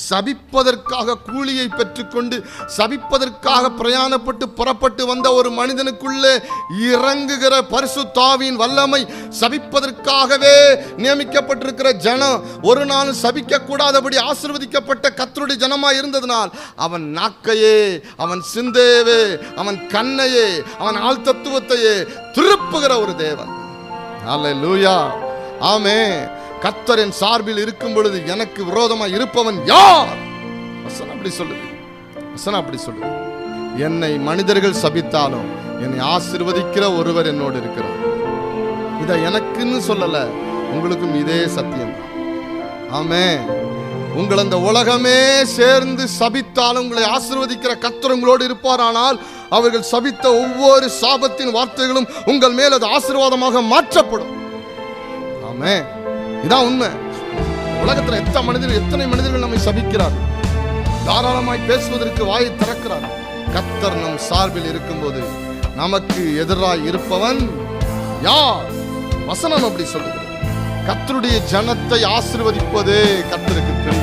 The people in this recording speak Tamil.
சபிப்பதற்காக கூலியை பெற்றுக்கொண்டு சபிப்பதற்காக பிரயாணப்பட்டு புறப்பட்டு வந்த ஒரு மனிதனுக்குள்ளே இறங்குகிற பரிசுத்த ஆவியின் வல்லமை, சபிப்பதற்காகவே நியமிக்கப்பட்டிருக்கிற ஜனம் ஒரு நாளும் சபிக்க கூடாதபடி ஆசீர்வதிக்கப்பட்ட கர்த்தருடைய ஜனமாய் இருந்ததனால் அவன் நாக்கையே, அவன் சிந்தையவே, அவன் கண்ணையே, அவன் ஆள் தத்துவத்தையே திருப்புகிற ஒரு தேவன். அல்லேலூயா, ஆமென். கர்த்தரின் சார்பில் இருக்கும் பொழுது எனக்கு விரோதமாக இருப்பவன் யார்? வசனம் அப்படி சொல்லுது, வசனம் அப்படி சொல்லுது. என்னை மனிதர்கள் சபித்தாலும் என்னை ஆசீர்வதிக்கிற ஒருவர் என்னோடு இருக்கிறார். இதை எனக்குன்னு சொல்லல, உங்களுக்கும் இதே சத்தியம். ஆமென். உங்கள் அந்த உலகமே சேர்ந்து சபித்தாலும் உங்களை ஆசீர்வதிக்கிற கர்த்தர் உங்களோடு இருப்பாரானால் அவர்கள் சபித்த ஒவ்வொரு சாபத்தின் வார்த்தைகளும் உங்கள் மேல் அது ஆசீர்வாதமாக மாற்றப்படும். ஆமென். இதான் உண்மை. உலகத்தில் எத்தனை மனிதர்கள் நம்மை சபிக்கிறார், தாராளமாய் பேசுவதற்கு வாயை திறக்கிறார். கர்த்தர் நம் சார்பில் இருக்கும்போது நமக்கு எதிராய் இருப்பவன் யார்? வசனம் அப்படி சொல்லுகிறது. கர்த்தருடைய ஜனத்தை ஆசீர்வதிப்பதே கர்த்தருக்கு பிரியம்.